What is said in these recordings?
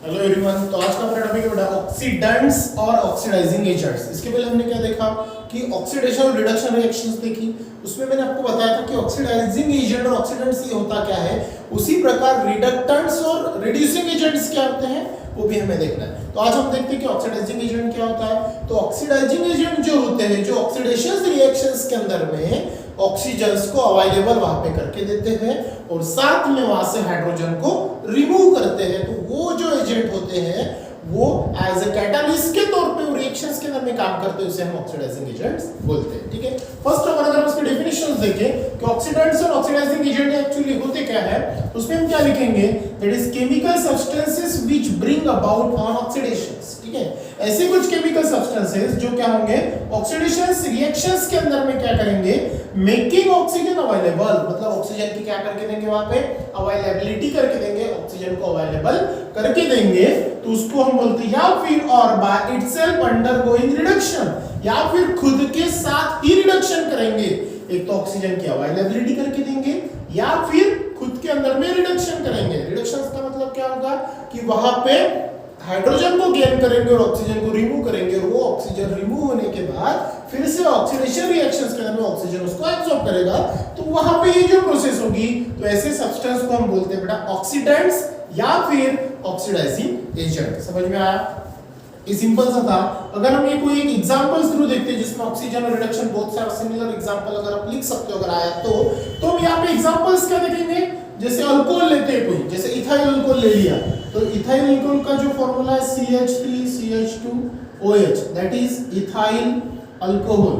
Hello everyone. तो आज का हमारा टॉपिक है बेटा ऑक्सीडेंट्स और ऑक्सीडाइजिंग एजेंट्स। इसके पहले हमने क्या देखा कि ऑक्सीडेशन और रिडक्शन रिएक्शंस देखी। उसमें मैंने आपको बताया था कि ऑक्सीडाइजिंग एजेंट और ऑक्सीडेंट्स ये होता क्या है, उसी प्रकार रिडक्टेंट्स और रिड्यूसिंग एजेंट्स क्या होते हैं वो भी हमें देखना है। तो आज हम देखते हैं कि ऑक्सीडाइजिंग एजेंट क्या होता है। तो ऑक्सीडाइजिंग एजेंट जो होते हैं, जो ऑक्सीडेशन रिएक्शंस के अंदर में ऑक्सीजन्स को अवेलेबल वहां पे करके देते हैं और साथ में वहां से हाइड्रोजन को रिमूव करते हैं। तो वो जो एजेंट होते हैं वो एज ए कैटालिस्ट के तौर पे रिएक्शंस के अंदर में काम करते हैं, उसे हम ऑक्सीडाइजिंग एजेंट्स बोलते हैं। ठीक है, फर्स्ट ऑफ ऑल अगर उसके डेफिनेशंस देखें कि ऑक्सीडेंट्स और ऑक्सीडाइजिंग एजेंट एक्चुअली होते क्या है, तो उसमें हम क्या लिखेंगे, that is chemical substances which bring about on oxidations. ठीक है, ऐसे कुछ केमिकल सब्सटेंसेस जो क्या होंगे, ऑक्सीडेशन रिएक्शंस के अंदर में क्या करेंगे, मेकिंग ऑक्सीजन अवेलेबल, मतलब ऑक्सीजन की क्या करके देंगे, वहां पे अवेलेबिलिटी करके देंगे, ऑक्सीजन को अवेलेबल करके देंगे। तो उसको हम बोलते हैं या फिर और बाय इटसेल्फ अंडरगोइंग रिडक्शन, या फिर खुद के साथ ही रिडक्शन करेंगे। एक तो ऑक्सीजन की अवेलेबिलिटी करके देंगे या फिर खुद के अंदर में रिडक्शन करेंगे। रिडक्शन का मतलब क्या होगा कि वहां पे हाइड्रोजन को गेन करेंगे और ऑक्सीजन को रिमूव करेंगे, और वो ऑक्सीजन रिमूव होने के बाद फिर से ऑक्सीडेशन रिएक्शंस के अंदर में ऑक्सीजन उसको एब्सॉर्ब करेगा। तो वहां पे ये जो प्रोसेस होगी, तो ऐसे सब्सटेंस को हम बोलते हैं बेटा ऑक्सीडेंट्स या फिर ऑक्सीडाइजिंग एजेंट। समझ में आया? ये सिंपल सा था। अगर हम ये कोई एक एग्जांपल्स थ्रू देखते हैं जिसमें ऑक्सीजन और रिडक्शन बहुत सारे सिमिलर एग्जांपल अगर आप लिख सकते हो, अगर आया तो हम यहाँ पे एग्जांपल्स क्या देखेंगे, जैसे अल्कोहल लेते हैं कोई, जैसे इथाइल अल्कोहल ले लिया, तो इथाइल अल्कोहल का जो फार्मूला है CH3CH2OH, that is ethyl alcohol.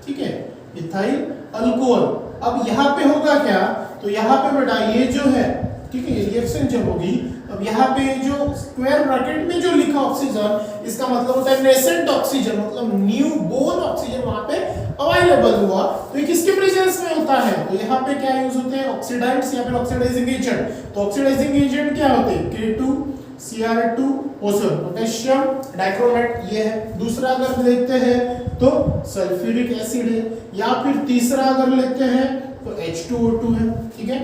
ठीक है, इथाइल अल्कोहल। अब यहाँ पे होगा क्या, तो यहाँ पे बेटा ये जो है, ठीक है, रिएक्शन जब होगी, अब यहाँ पे जो स्क्वायर ब्रैकेट में जो लिखा ऑक्सीजन, इसका मतलब होता है नेसेंट ऑक्सीजन, मतलब न्यू बोर्न ऑक्सीजन वहां पे अवेलेबल हुआ। तो ये किसके प्रेजेंस में होता है, तो यहाँ पे क्या यूज होते हैं, ऑक्सीडेंट्स या फिर ऑक्सीडाइजिंग एजेंट। तो ऑक्सीडाइजिंग एजेंट क्या होते हैं, K2Cr2 पोटेशियम डाइक्रोमेट, ये है। दूसरा अगर लेते हैं तो सल्फ्यूरिक एसिड है, या फिर तीसरा अगर लेते हैं तो H2O2 है। ठीक है,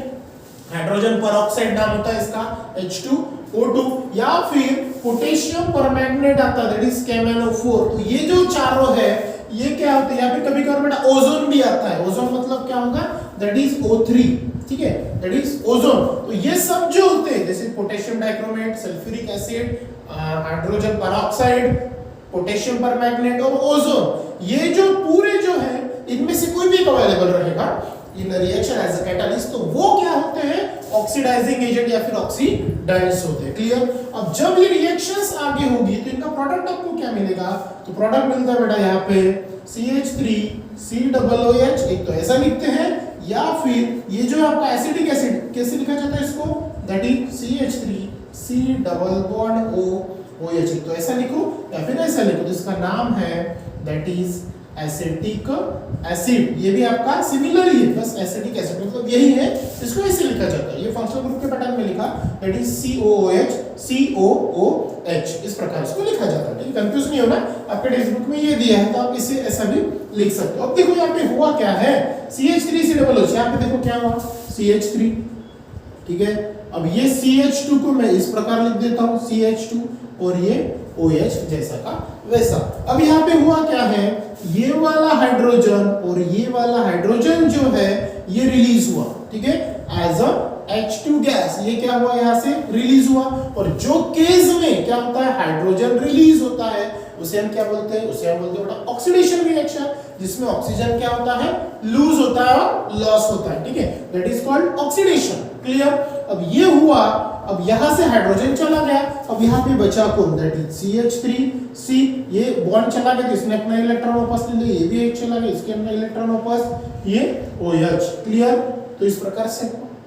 हाइड्रोजन परऑक्साइड नाम होता है इसका H2O2, या फिर पोटेशियम परमैंगनेट आता है, दैट इज KMnO4। तो ये जो चारों है ये क्या होते हैं, या फिर कभी कभी बेटा ओजोन भी आता है। ओजोन मतलब क्या होगा, दैट इज O3। ठीक है, दैट इज ओजोन। तो ये सब जो होते हैं, जैसे potassium dichromate, sulphuric acid, hydrogen peroxide, potassium permanganate और ओजोन, ये जो पूरे जो है इनमें से कोई भी अवेलेबल रहेगा इन रिएक्शन एज अ कैटालिस्ट, तो वो क्या होते हैं, ऑक्सीडाइजिंग एजेंट या फिर ऑक्सीडेंट्स होते हैं। क्लियर? अब जब ये रिएक्शंस आगे होगी तो इनका प्रोडक्ट आपको क्या मिलेगा, तो प्रोडक्ट मिलता है बेटा यहाँ पे CH3COOH, एक तो ऐसा लिखते हैं, या फिर ये जो आपका एसिडिक एसिड कैसे लिखा जाता है इसको, that is CH3C double bond OH, एक तो ऐसा लिखो या फिर ऐसा लिखो, तो इसका नाम है दैट इज एसिटिक एसिड। ये भी आपका सिमिलर ही है, बस एसिटिक एसिड मतलब यही है, इसको ऐसे लिखा जाता है। ये फंक्शनल ग्रुप के पैटर्न में लिखा, दैट इज COOH, इस प्रकार इसको लिखा जाता है। ठीक है, कंफ्यूज नहीं होना, आपके टेक्स्ट बुक में ये दिया है तो आप इसे ऐसा भी लिख सकते हो। अब देखो यहाँ पे हुआ क्या है, CH3COOH, यहाँ पे देखो क्या हुआ, CH3। ठीक है, अब ये CH2 को मैं इस प्रकार लिख देता हूँ CH2, और ये OH जैसा का वैसा। अब यहाँ पे हुआ क्या है, ये वाला हाइड्रोजन और ये वाला हाइड्रोजन जो है ये रिलीज हुआ। ठीक है, एज अ H2 गैस, ये क्या हुआ, यहाँ से रिलीज हुआ। और जो केस में क्या होता है, हाइड्रोजन रिलीज होता है, उसे हम क्या बोलते हैं, उसे हम बोलते हैं ऑक्सीडेशन रिएक्शन, जिसमें ऑक्सीजन क्या होता है, लूज होता है और लॉस होता है। ठीक है, that is called oxidation. Clear? अब ये हुआ, अब यहां से हाइड्रोजन चला गया, अब यहां पे बचा कौन, दैट इज CH3C, ये बॉन्ड चला गया तो इसने अपना इलेक्ट्रॉन वापस ले लिया, ये भी एक चला गया, इसके अपना इलेक्ट्रॉन वापस, ये OH। क्लियर? तो इस प्रकार से।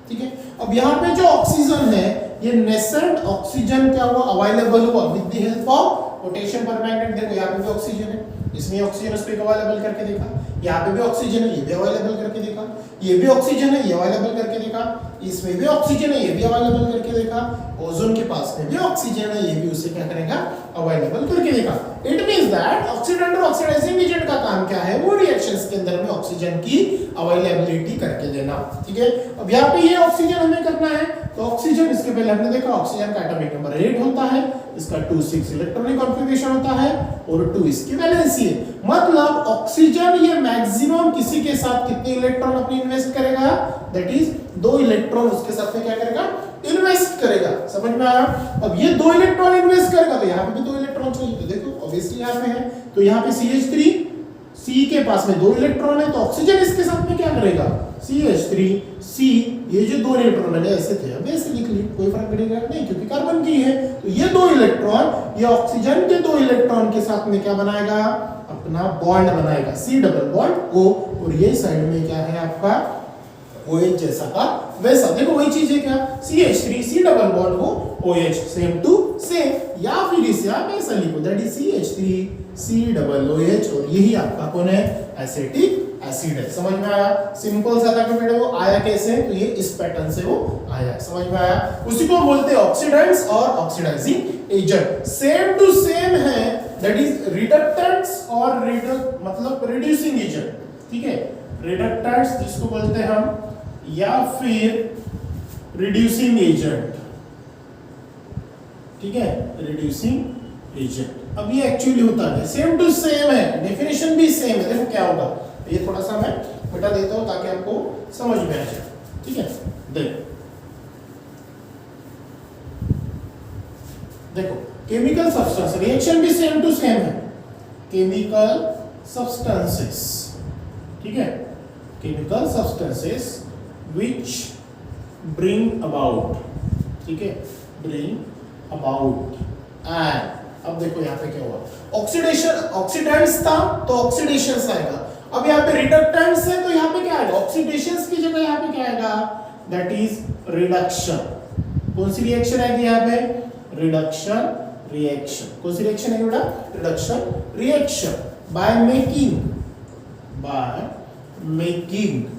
ठीक है, अब यहाँ पे जो ऑक्सीजन है, ये नेसेंट ऑक्सीजन क्या हुआ, अवेलेबल हुआ with the help of potassium permanganate. देखो यहाँ पे भी ऑक्सीजन है, इसमें ऑक्सीजन उस पे अवेलेबल करके देखा, यहाँ पे भी ऑक्सीजन है, ये भी अवेलेबल करके देखा, ये भी ऑक्सीजन है, ये अवेलेबल करके देखा, इसमें भी ऑक्सीजन है, ये भी अवेलेबल करके देखा, ओजोन के पास में भी ऑक्सीजन है, ये भी उसे क्या करेगा, अवेलेबल करके देखा। इट मींस दैट ऑक्सीडेंट और ऑक्सीडाइजिंग एजेंट का काम क्या है, वो रिएक्शंस के अंदर में ऑक्सीजन की अवेलेबिलिटी करके देना। ठीक है, अब यहाँ पे ये ऑक्सीजन हमें करना है, तो ऑक्सीजन इसके पहले हमने देखा ऑक्सीजन का एटॉमिक नंबर 8 होता है, इसका 2,6 इलेक्ट्रॉनिक कॉन्फ़िगरेशन होता है और 2 इसकी वैलेंसी है। मतलब ऑक्सीजन ये मैक्सिमम किसी के साथ कितने इलेक्ट्रॉन अपने इन्वेस्ट करेगा, दैट इज 2 इलेक्ट्रॉन उसके साथ में क्या करेगा, इन्वेस्ट करेगा। समझ में आया? अब ये 2 इलेक्ट्रॉन इन्वेस्ट करेगा तो यहाँ पे भी 2 इलेक्ट्रॉन चाहिए, तो देखो ऑब्वियसली यहाँ पे है, तो यहाँ पे CH3, C के पास में 2 इलेक्ट्रॉन है, तो ऑक्सीजन इसके साथ में क्या करेगा, CH3 C, ये जो 2 इलेक्ट्रॉन है ऐसे थे, अब ऐसे लिख ली, कोई फर्क पड़ेगा नहीं क्योंकि कार्बन की है, तो ये 2 इलेक्ट्रॉन ये ऑक्सीजन के 2 इलेक्ट्रॉन के साथ में क्या बनाएगा, अपना बॉन्ड बनाएगा, C डबल बॉन्ड O, और ये साइड में क्या है आपका OH जैसा का वैसा। देखो वही चीज है क्या, CH3 C डबल बॉन्ड वो OH सेम टू सेम, या फिर इसे आप ऐसा लिखो that is CH3 C double OH, और यही आपका कौन है, एसिटिक एसिड है। समझ में आया? सिंपल सा था कि बेटा वो आया कैसे, तो ये इस पैटर्न से वो आया। समझ में आया? उसी को बोलते हैं ऑक्सीडेंट्स और oxidising agent. Same to same है, दैट इज रिडक्टेंट्स और मतलब रिड्यूसिंग एजेंट। ठीक है, रिडक्टेंट्स जिसको बोलते हैं हम, या फिर रिड्यूसिंग एजेंट। ठीक है, रिड्यूसिंग एजेंट। अब ये एक्चुअली होता है सेम टू सेम है, डेफिनेशन भी सेम है। देखो क्या होगा, ये थोड़ा सा मैं मिटा देता हूं ताकि आपको समझ में आ जाए। ठीक है, देखो केमिकल सब्सटेंस, रिएक्शन भी सेम टू सेम है, केमिकल सब्सटेंसेस। ठीक है, chemical substances which bring about, ठीक है, bring about, and अब देखो यहाँ पे क्या हुआ, ऑक्सीडेशन, ऑक्सीडेंट्स था तो ऑक्सीडेशंस आएगा। अब यहाँ पे रिडक्टेंट्स है तो यहाँ पे क्या आएगा, ऑक्सीडेशंस की जगह यहाँ पे क्या आएगा, दैट इज रिडक्शन। कौन सी रिएक्शन आएगी यहाँ पे, रिडक्शन रिएक्शन। कौन सी रिएक्शन है बेटा, रिडक्शन रिएक्शन, बाय मेकिंग।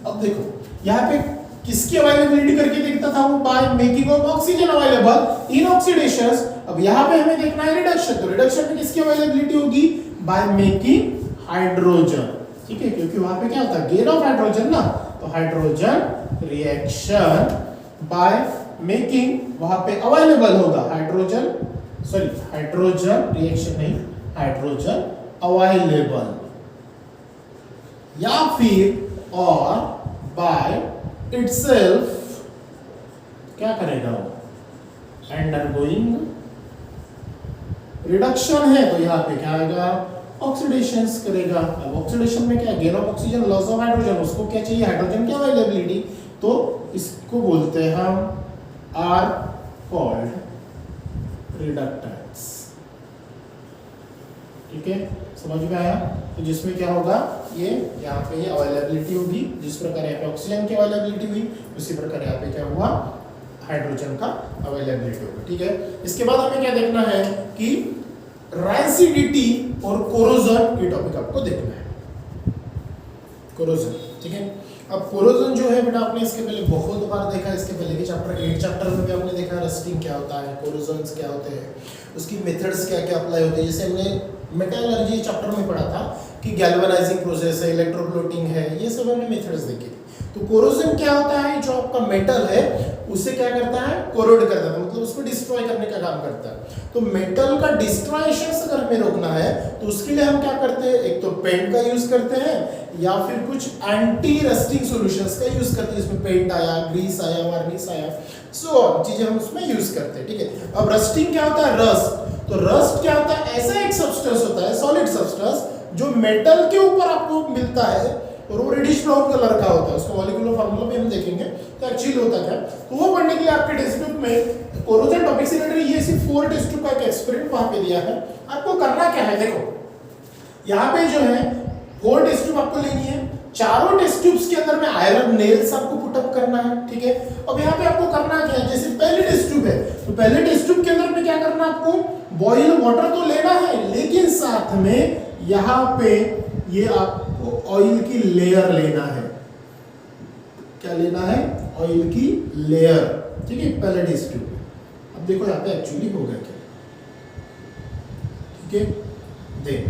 अब देखो यहाँ पे किसकी अवेलेबिलिटी करके देखता था वो, by making of oxygen available in oxidations. अब यहाँ पे हमें देखना है रिडक्शन, तो रिडक्शन में किसकी अवेलेबिलिटी होगी, बाय मेकिंग हाइड्रोजन। ठीक है, क्योंकि वहां पे क्या होता है, गेन ऑफ हाइड्रोजन ना, तो हाइड्रोजन रिएक्शन बाय मेकिंग, वहां पे अवेलेबल होगा हाइड्रोजन, सॉरी हाइड्रोजन रिएक्शन नहीं, हाइड्रोजन अवेलेबल, या फिर और बाय इटसेल्फ क्या करेगा वो, अंडरगोइंग रिडक्शन है, तो यहाँ पे क्या आएगा, ऑक्सीडेशंस करेगा। अब ऑक्सीडेशन में क्या, gain of oxygen, loss of hydrogen, उसको क्या चाहिए, हाइड्रोजन की अवेलेबिलिटी, तो इसको बोलते हैं हम आर कॉल्ड रिडक्टेंट्स। ठीक है, समझ में आया? तो जिसमें क्या होगा, ये यहाँ पे ये अवेलेबिलिटी होगी, जिस प्रकार यहाँ पे ऑक्सीजन की अवेलेबिलिटी हुई उसी प्रकार यहाँ पे क्या हुआ, हाइड्रोजन का अवेलेबिलिटी होगा। ठीक है, इसके बाद हमें क्या देखना है कि रैंसिडिटी और कोरोजन, ये टॉपिक आपको देखना है, कोरोजन। ठीक है, अब कोरोजन जो है बेटा आपने इसके पहले बहुत बार देखा, इसके पहले के चैप्टर 8 चैप्टर में भी आपने देखा रस्टिंग क्या होता है, कोरोजन्स क्या होते हैं, उसकी मेथड्स क्या क्या अप्लाई होते हैं। जैसे हमने मेटलर्जी चैप्टर में पढ़ा था कि गैल्वेनाइजिंग प्रोसेस है, इलेक्ट्रोप्लोटिंग है, ये सब हमने मेथड्स देखे थे। तो कोरोजन क्या होता है, जो आपका मेटल है उसे क्या करता है, कोरोड करता है, मतलब उसको डिस्ट्रॉय करने का काम करता है। तो मेटल का डिस्ट्रॉयशन अगर हमें रोकना है तो उसके लिए हम क्या करते हैं, एक तो पेंट का यूज करते हैं या फिर कुछ एंटी रस्टिंग सॉल्यूशंस का यूज करते हैं, इसमें पेंट आया, ग्रीस आया, वार्निश आया, सो चीजें हम उसमें यूज करते हैं। ठीक है, अब रस्टिंग क्या होता है, रस्ट। तो रस्ट क्या होता है, ऐसा एक सब्सटेंस होता है, सॉलिड सब्सटेंस, जो मेटल के ऊपर आपको मिलता है और वो रेडिश ब्राउन कलर का होता है, उसका मॉलिक्यूलर फार्मूला भी हम देखेंगे तो एक्चुअली होता क्या। तो वो पढ़ने के लिए आपके टेक्स्ट बुक में कोरोजन टॉपिक से रिलेटेड ये सिर्फ 4 टेस्ट ट्यूब का एक एक्सपेरिमेंट वहां पे दिया है। आपको करना क्या है, देखो यहाँ पे जो है 4 टेस्ट ट्यूब आपको लेनी है, चारों टेस्ट ट्यूब्स के अंदर में आयरन नेल्स आपको पुट अप करना है। ठीक है, अब यहाँ पे आपको करना क्या है, जैसे पहले टेस्ट ट्यूब है तो पहले टेस्ट ट्यूब के अंदर में क्या करना है, आपको बॉइल वाटर तो लेना है, लेकिन साथ में यहाँ पे ये आप आपको ऑयल की लेयर लेना है। क्या लेना है? ऑयल की लेयर। ठीक है, पहले टेस्ट ट्यूब में। अब देखो यहाँ पे एक्चुअली हो गया क्या। ठीक है, देख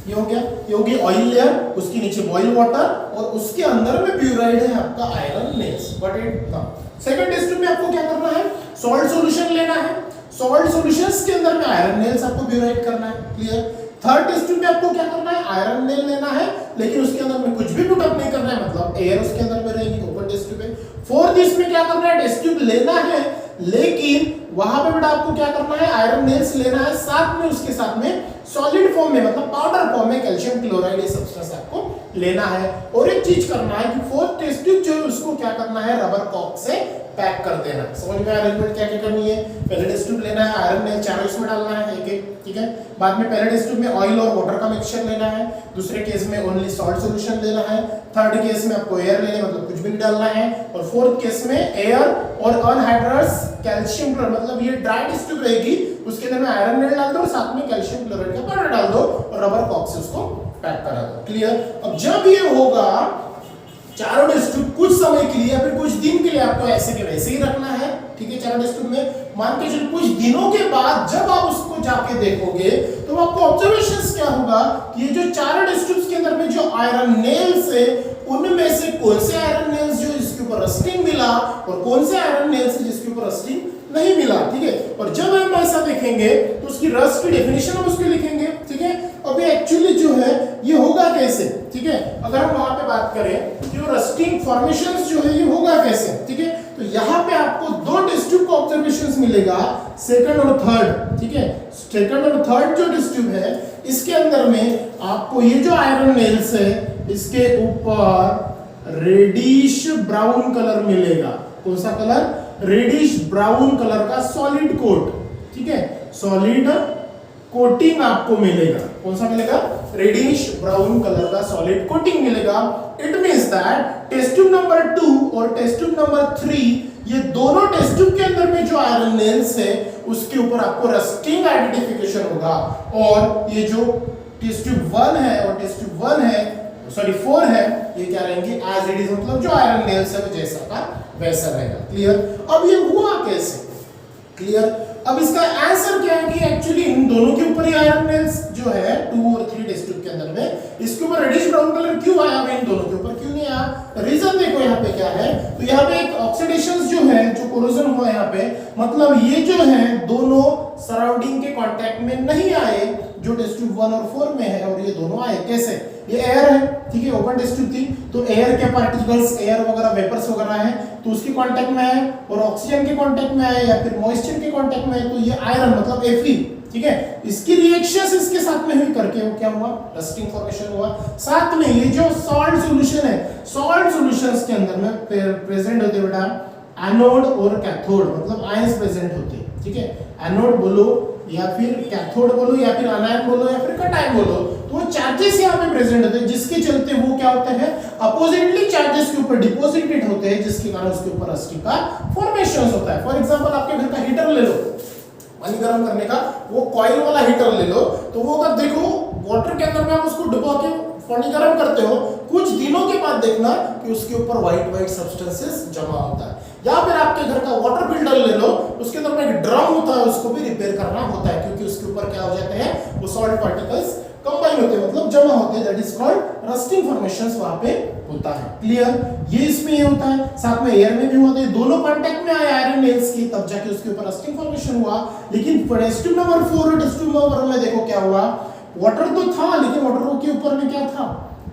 ये हो गया, ये होगी ऑयल लेयर, उसके नीचे बॉइल वाटर और उसके अंदर में प्यूराइड है आपका iron nails. But it second test tube में आपको क्या करना है? सॉल्ट सॉल्यूशन लेना है। सॉल्ट सॉल्यूशंस के अंदर में आयरन नेल्स आपको प्यूराइड करना है। क्लियर? थर्ड टेस्ट ट्यूब में आपको क्या करना है? आयरन नेल लेना है, लेकिन उसके अंदर में कुछ भी पुटअप नहीं करना है, मतलब एयर उसके अंदर में रहेगी, ओपन टेस्ट ट्यूब में। फोर्थ इसमें क्या करना है? टेस्ट ट्यूब लेना है, लेकिन वहां पे बेटा आपको क्या करना है? आयरन नेल्स लेना है, साथ में उसके साथ में सॉलिड फॉर्म में मतलब पाउडर फॉर्म में कैल्शियम क्लोराइड ये सब्सटेंस आपको लेना है। और एक चीज करना है कि फोर्थ टेस्ट ट्यूब जो है उसको क्या करना है? रबर कॉक से पैक कर देना। समझ में अरेंजमेंट क्या क्या करनी है? पहले टेस्ट ट्यूब लेना है, आयरन नेल चारों इसमें डालना है एक एक। ठीक है, बाद में पहले टेस्ट ट्यूब में ऑयल और वाटर का मिक्सचर लेना है, दूसरे केस में ओनली सॉल्ट सॉल्यूशन लेना है, थर्ड केस में आपको एयर लेना मतलब कुछ भी नहीं डालना है, और फोर्थ केस में एयर और अनहाइड्रस कैल्शियम क्लोराइड मतलब ये ड्राई टेस्ट ट्यूब रहेगी, उसके अंदर में आयरन नेल डाल दो और साथ में कैल्शियम क्लोराइड का पाउडर डाल दो और रबर कॉक से उसको पैक करा दो। क्लियर? अब जब ये होगा चारों टेस्ट ट्यूब कुछ समय के लिए या फिर कुछ दिन के लिए आपको ऐसे के वैसे ही रखना है। ठीक है, चारों टेस्ट ट्यूब में मान के चलो कुछ दिनों के बाद जब आप उसको जाके देखोगे तो आपको ऑब्जर्वेशंस क्या होगा कि ये जो चारों टेस्ट ट्यूब्स के अंदर में जो आयरन नेल्स है उनमें से कौन से आयरन नेल्स जो इसके ऊपर रस्टिंग मिला और कौन से आयरन नेल्स जिसके ऊपर रस्टिंग नहीं मिला। ठीक है, और जब हम ऐसा देखेंगे तो उसकी रस्ट की डेफिनेशन हम उसके लिखेंगे। ठीक है, अब ये एक्चुअली जो है ये होगा कैसे? ठीक है, अगर हम वहां पे बात करें कि वो रस्टिंग फॉर्मेशंस जो है ये होगा कैसे? ठीक है, तो यहाँ पे आपको दो टेस्ट ट्यूब का ऑब्जर्वेशंस मिलेगा, सेकंड और थर्ड। ठीक है, सेकंड और थर्ड जो टेस्ट ट्यूब है इसके अंदर में आपको ये जो आयरन नेल्स है इसके ऊपर रेडिश ब्राउन कलर मिलेगा। कौन सा कलर? रेडिश ब्राउन कलर का सॉलिड कोट। ठीक है, सॉलिड कोटिंग आपको मिलेगा। कौन सा मिलेगा? रेडिश ब्राउन कलर का सॉलिड कोटिंग मिलेगा। It means that test tube number 2 और टेस्ट ट्यूब नंबर 3 ये दोनों टेस्ट ट्यूब के अंदर में जो आयरन नेल्स है उसके ऊपर आपको रस्टिंग आइडेंटिफिकेशन होगा, और ये जो टेस्ट ट्यूब 1 है और टेस्ट ट्यूब 1 है सॉरी 4 है ये क्या रहेंगे? एज इट इज, मतलब जो आयरन नेल्स है वो जैसा का वैसा रहेगा। क्लियर? अब ये हुआ कैसे? क्लियर? अब इसका आंसर क्या है कि एक्चुअली इन दोनों के ऊपर ही आयरन नेल्स जो है 2 और 3 टेस्ट ट्यूब के अंदर में इसके ऊपर रेडिश ब्राउन कलर क्यों आया, इन दोनों के ऊपर क्यों नहीं आया? रीजन देखो यहाँ पे क्या है, तो यहाँ पे एक ऑक्सीडेशन जो है, जो कोरोजन हुआ यहाँ पे, मतलब ये जो है दोनों सराउंडिंग के कांटेक्ट में नहीं आए जो टेस्ट ट्यूब 1 और 4 में है, और ये दोनों आए कैसे? ये एयर है। ठीक है, ओपन टेस्ट ट्यूब थी तो एयर के पार्टिकल्स, एयर वगैरह वेपर्स वगैरह है तो उसके कांटेक्ट में आए, और ऑक्सीजन के कांटेक्ट में आए या फिर मॉइस्चर के कांटेक्ट में आए तो ये आयरन मतलब Fe। ठीक है, इसकी रिएक्शंस इसके साथ में हुई करके वो क्या हुआ? रस्टिंग फॉर्मेशन हुआ। साथ में ये जो सॉल्ट सॉल्यूशन है, सॉल्ट सॉल्यूशंस के अंदर में प्रेजेंट होते बेटा एनोड और कैथोड, मतलब आयंस प्रेजेंट होते हैं। ठीक है, एनोड बोलो या फिर कैथोड बोलो या फिर अनायन बोलो या फिर कटायन बोलो, तो वो चार्जेस यहाँ पे प्रेजेंट होते हैं जिसके चलते वो क्या होते हैं? अपोजिटली चार्जेस के ऊपर डिपॉजिटेड होते हैं, जिसके कारण उसके ऊपर रस्टिंग का फॉर्मेशन होता है। फॉर एग्जांपल आपके घर का हीटर ले लो, पानी गर्म करने का, वो कॉइल वाला हीटर ले लो, तो वो अगर देखो वाटर के अंदर में आप उसको डुबा के पानी गर्म करते हो, कुछ दिनों के बाद देखना कि उसके ऊपर व्हाइट सब्सटेंसेस जमा होता है। या फिर आपके घर का वाटर फिल्टर ले लो, उसके अंदर में एक ड्रम होता है, उसको भी रिपेयर करना होता है क्योंकि उसके ऊपर क्या हो जाते हैं? वो सॉल्ट पार्टिकल्स कंबाइन होते हैं, मतलब जमा होते हैं, that is called rusting formations वहां पे होता है। क्लियर? ये इसमें ये होता है, साथ में एयर में भी होता है, दोनों कांटेक्ट में आए आयरन नेल्स की तब जाके उसके ऊपर रस्टिंग फॉर्मेशन हुआ। लेकिन टेस्ट ट्यूब नंबर 4 और टेस्ट ट्यूब नंबर 1 में देखो क्या हुआ? वाटर तो था लेकिन वाटर के ऊपर में क्या था?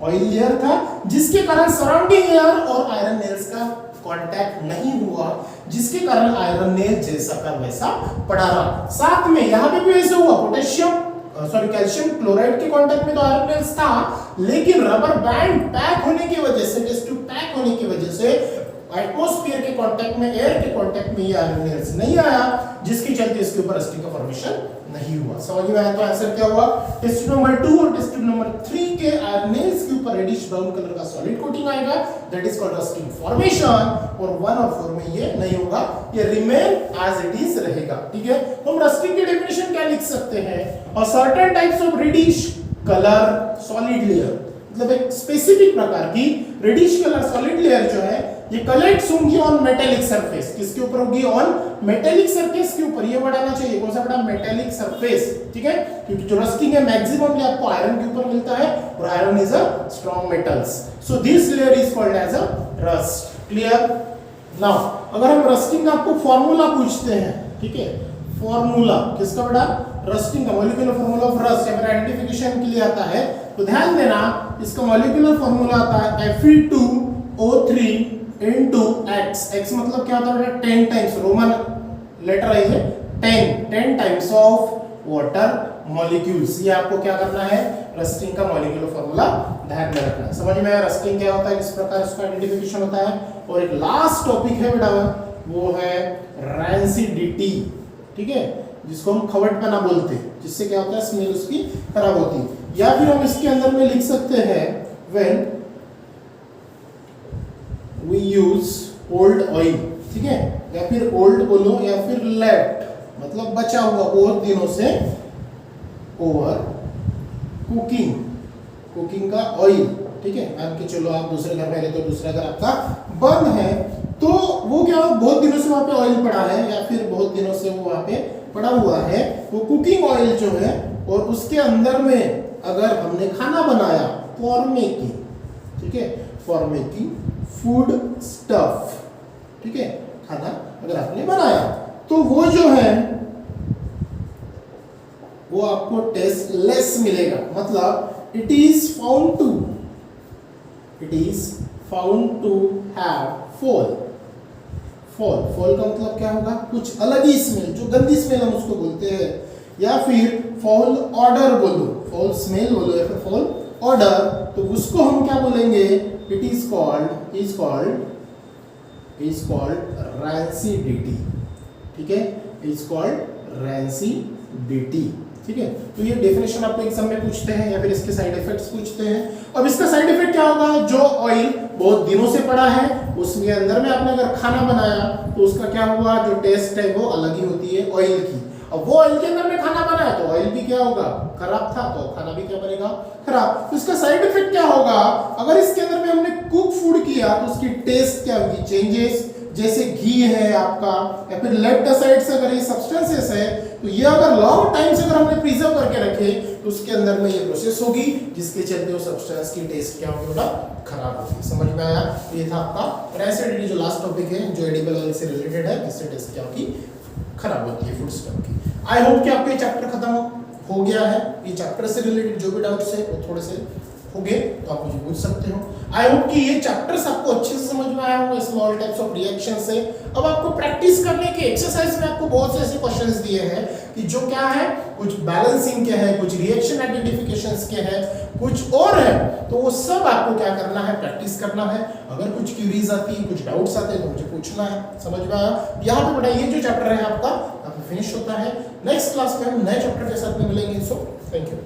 ऑयल लेयर था, जिसके कारण सराउंडिंग एयर और आयरन नेल्स का कांटेक्ट नहीं हुआ, जिसके कारण आयरन नेल जैसा का वैसा पड़ा रहा। साथ में यहाँ पे भी ऐसे हुआ, कैल्शियम क्लोराइड के कांटेक्ट में तो आयरन नेल्स था, लेकिन रबर बैंड पैक होने की वजह से, टेस्ट ट्यूब पैक होने की वजह से एटमॉस्फेयर के कांटेक्ट में, एयर के कांटेक्ट में ये आयरन नेल्स नहीं आया, जिसके चलते इसके ऊपर रस्टिंग का फॉर्मेशन नहीं हुआ। समझ में आया? तो आंसर क्या हुआ? टेस्ट ट्यूब नंबर 2 और टेस्ट ट्यूब नंबर 3 के आयरन नेल्स के ऊपर रेडिश ब्राउन कलर का सॉलिड कोटिंग आएगा, that is called rusting formation, और 1 और 4 में ये नहीं होगा, ये रिमेन एज इट इज रहेगा। ठीक है, तो हम रस्टिंग की डेफिनेशन क्या लिख सकते हैं? और certain types of reddish colour solid layer, मतलब एक स्पेसिफिक प्रकार की रेडिश कलर सॉलिड लेयर जो है ये कलेक्ट्स होंगी ऑन मेटेलिक सरफेस। किसके ऊपर होगी? ऑन मेटेलिक सरफेस के ऊपर। ये वर्ड आना चाहिए, कौन सा बड़ा? मेटेलिक सरफेस, ठीक है, क्योंकि जो रस्टिंग है मैक्सिमम आपको आयरन के ऊपर मिलता है और iron is a strong metals, so this layer is called as a rust. Clear? Now अगर हम रस्टिंग का आपको फार्मूला पूछते हैं, ठीक है, फार्मूला किसका बेटा? रस्टिंग का मॉलिक्यूलर फार्मूला ऑफ रस्ट या फिर आइडेंटिफिकेशन के लिए आता है, तो ध्यान देना इसका मॉलिक्यूलर फार्मूला आता है Fe2O3 into X। X मतलब क्या होता है? 10 टाइम्स, रोमन लेटर है 10 टाइम्स ऑफ वाटर मॉलिक्यूल्स। ये आपको क्या करना है? रस्टिंग का मॉलिक्यूलर फार्मूला ध्यान में रखना है। समझ में आया रस्टिंग क्या होता है, किस प्रकार इसका आइडेंटिफिकेशन होता है? और एक लास्ट टॉपिक है बेटा, वो है रैंसिडिटी, ठीक है, जिसको हम खवटपना बोलते हैं, जिससे क्या होता है? स्मेल उसकी खराब होती है। या फिर हम इसके अंदर में लिख सकते हैं when we use old oil, ठीक है, या फिर ओल्ड बोलो या फिर लेफ्ट, मतलब बचा हुआ बहुत दिनों से, ओवर कुकिंग का ऑयल, ठीक है। मान के चलो आप दूसरे घर में रहते हो, दूसरा घर आपका बंद है, तो वो क्या बहुत दिनों से वहां पे ऑयल पड़ा है या फिर बहुत दिनों से वो वहां पे पड़ा हुआ है, वो कुकिंग ऑयल जो है, और उसके अंदर में अगर हमने खाना बनाया फॉर मेकिंग, ठीक है, फॉर मेकिंग फूड स्टफ, ठीक है, खाना अगर आपने बनाया तो वो जो है वो आपको टेस्ट लेस मिलेगा। मतलब it is found to have fall का मतलब क्या होगा? कुछ अलग ही स्मेल, जो गंदी स्मेल हम उसको बोलते हैं, या फिर फॉल ऑर्डर बोलो, फॉल स्मेल बोलो या फिर फॉल ऑर्डर, तो उसको हम क्या बोलेंगे? इट इज कॉल्ड रैंसिडिटी, ठीक है, इज कॉल्ड रैंसिडिटी, ठीक है। तो ये डेफिनेशन आपको एग्जाम में पूछते हैं या फिर इसके साइड इफेक्ट्स पूछते हैं। अब इसका साइड इफेक्ट क्या होगा? जो ऑयल बहुत दिनों से पड़ा है उसके अंदर में आपने अगर खाना बनाया तो उसका क्या हुआ? जो टेस्ट है वो अलग ही होती है ऑयल की। अब वो ऑयल के अंदर में खाना बनाया तो ऑयल भी क्या होगा? खराब था, तो खाना भी क्या बनेगा? खराब। तो इसका साइड इफेक्ट क्या होगा? अगर इसके अंदर में हमने कुक फूड किया तो उसकी टेस्ट क्या होगी? चेंजेस, जैसे घी है आपका या फिर लेप्टासाइड्स अगर ये सब्सटेंसेस है, तो ये अगर लॉन्ग टाइम से अगर हमने प्रिजर्व करके रखे तो उसके अंदर में ये प्रोसेस होगी जिसके चलते वो सब्सटेंस की टेस्ट क्या होगी? थोड़ा खराब होगी। समझ में आया? ये था आपका रैंसिडिटी जो लास्ट टॉपिक है, जो एडिबल ऑयल से रिलेटेड है, जिससे टेस्ट क्या होगी? खराब होती है फूड स्टफ की। आई होप कि आपका ये चैप्टर खत्म हो गया है। ये चैप्टर से रिलेटेड जो भी डाउट्स है वो थोड़े से हो गए तो आप मुझे पूछ सकते हो। आई होप कि ये चैप्टर्स आपको अच्छे से समझ में आया होगा स्मॉल टाइप्स ऑफ रिएक्शन से। अब आपको प्रैक्टिस करने के एक्सरसाइज में आपको बहुत से ऐसे क्वेश्चंस दिए हैं कि जो क्या है, कुछ बैलेंसिंग के हैं, कुछ रिएक्शन आइडेंटिफिकेशंस के हैं, कुछ और है, तो वो सब आपको क्या करना है? प्रैक्टिस करना है। अगर कुछ क्यूरीज आती है, कुछ डाउट्स आते हैं तो मुझे पूछना है। समझ में आया? यहाँ पे बेटा ये जो चैप्टर है आपका फिनिश होता है। नेक्स्ट क्लास में हम नए चैप्टर के साथ में मिलेंगे। So thank you.